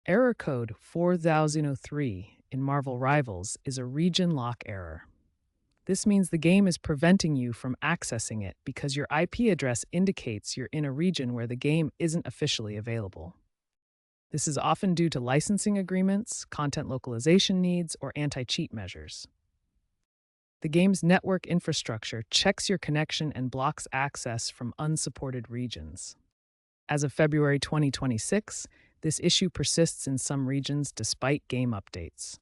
Error code 4003 in Marvel Rivals is a region lock error. This means the game is preventing you from accessing it because your IP address indicates you're in a region where the game isn't officially available. This is often due to licensing agreements, content localization needs, or anti cheat measures. The game's network infrastructure checks your connection and blocks access from unsupported regions. As of February 2026, this issue persists in some regions despite game updates.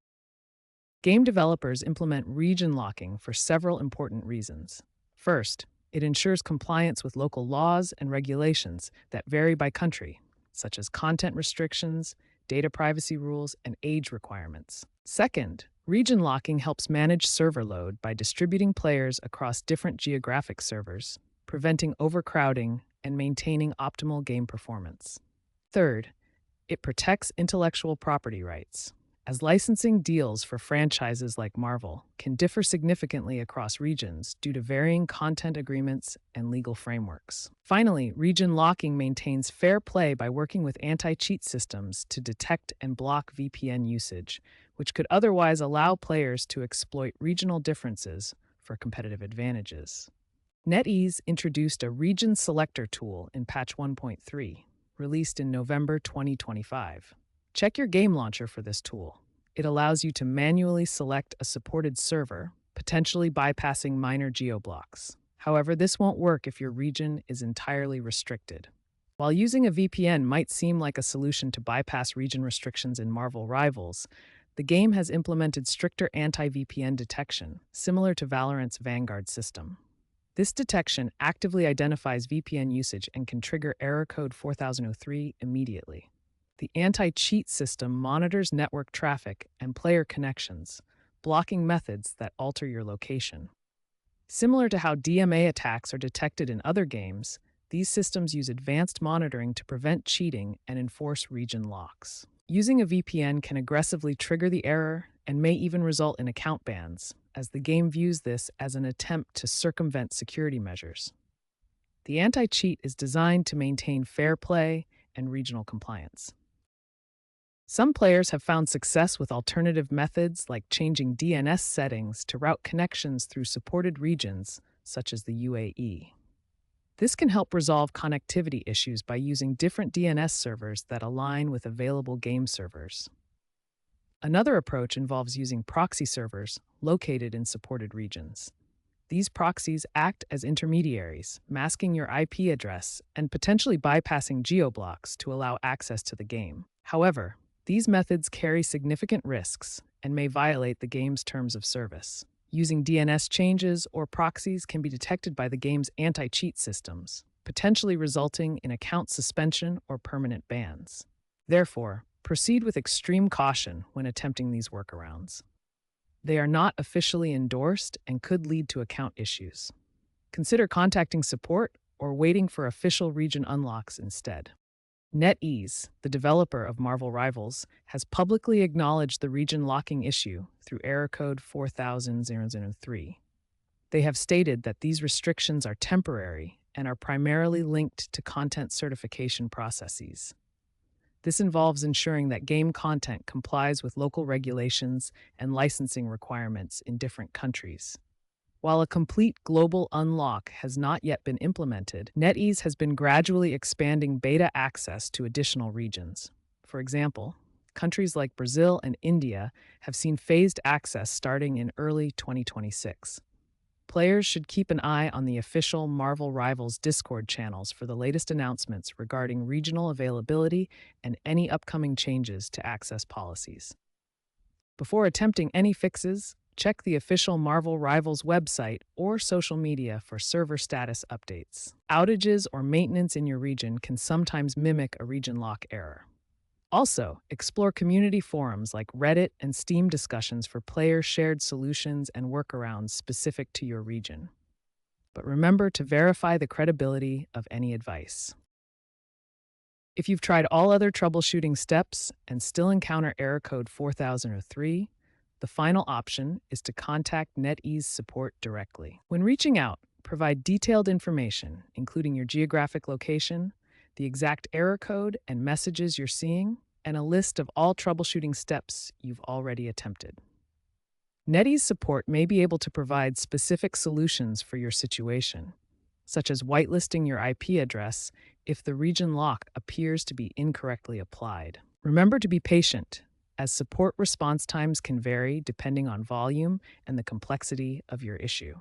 Game developers implement region locking for several important reasons. First, it ensures compliance with local laws and regulations that vary by country, such as content restrictions, data privacy rules, and age requirements. Second, region locking helps manage server load by distributing players across different geographic servers, preventing overcrowding and maintaining optimal game performance. Third, it protects intellectual property rights, as licensing deals for franchises like Marvel can differ significantly across regions due to varying content agreements and legal frameworks. Finally, region locking maintains fair play by working with anti-cheat systems to detect and block VPN usage, which could otherwise allow players to exploit regional differences for competitive advantages. NetEase introduced a region selector tool in patch 1.3, released in November 2025. Check your game launcher for this tool. It allows you to manually select a supported server, potentially bypassing minor geoblocks. However, this won't work if your region is entirely restricted. While using a VPN might seem like a solution to bypass region restrictions in Marvel Rivals, the game has implemented stricter anti-VPN detection, similar to Valorant's Vanguard system. This detection actively identifies VPN usage and can trigger error code 4003 immediately. The anti-cheat system monitors network traffic and player connections, blocking methods that alter your location. Similar to how DMA attacks are detected in other games, these systems use advanced monitoring to prevent cheating and enforce region locks. Using a VPN can aggressively trigger the error and may even result in account bans, as the game views this as an attempt to circumvent security measures. The anti-cheat is designed to maintain fair play and regional compliance. Some players have found success with alternative methods like changing DNS settings to route connections through supported regions, such as the UAE. This can help resolve connectivity issues by using different DNS servers that align with available game servers. Another approach involves using proxy servers located in supported regions. These proxies act as intermediaries, masking your IP address and potentially bypassing geoblocks to allow access to the game. However, these methods carry significant risks and may violate the game's terms of service. Using DNS changes or proxies can be detected by the game's anti-cheat systems, potentially resulting in account suspension or permanent bans. Therefore, proceed with extreme caution when attempting these workarounds. They are not officially endorsed and could lead to account issues. Consider contacting support or waiting for official region unlocks instead. NetEase, the developer of Marvel Rivals, has publicly acknowledged the region locking issue through error code 4003. They have stated that these restrictions are temporary and are primarily linked to content certification processes. This involves ensuring that game content complies with local regulations and licensing requirements in different countries. While a complete global unlock has not yet been implemented, NetEase has been gradually expanding beta access to additional regions. For example, countries like Brazil and India have seen phased access starting in early 2026. Players should keep an eye on the official Marvel Rivals Discord channels for the latest announcements regarding regional availability and any upcoming changes to access policies. Before attempting any fixes, check the official Marvel Rivals website or social media for server status updates. Outages or maintenance in your region can sometimes mimic a region lock error. Also, explore community forums like Reddit and Steam discussions for player-shared solutions and workarounds specific to your region. But remember to verify the credibility of any advice. If you've tried all other troubleshooting steps and still encounter error code 4003, the final option is to contact NetEase support directly. When reaching out, provide detailed information, including your geographic location, the exact error code and messages you're seeing, and a list of all troubleshooting steps you've already attempted. NetEase support may be able to provide specific solutions for your situation, such as whitelisting your IP address if the region lock appears to be incorrectly applied. Remember to be patient, as support response times can vary depending on volume and the complexity of your issue.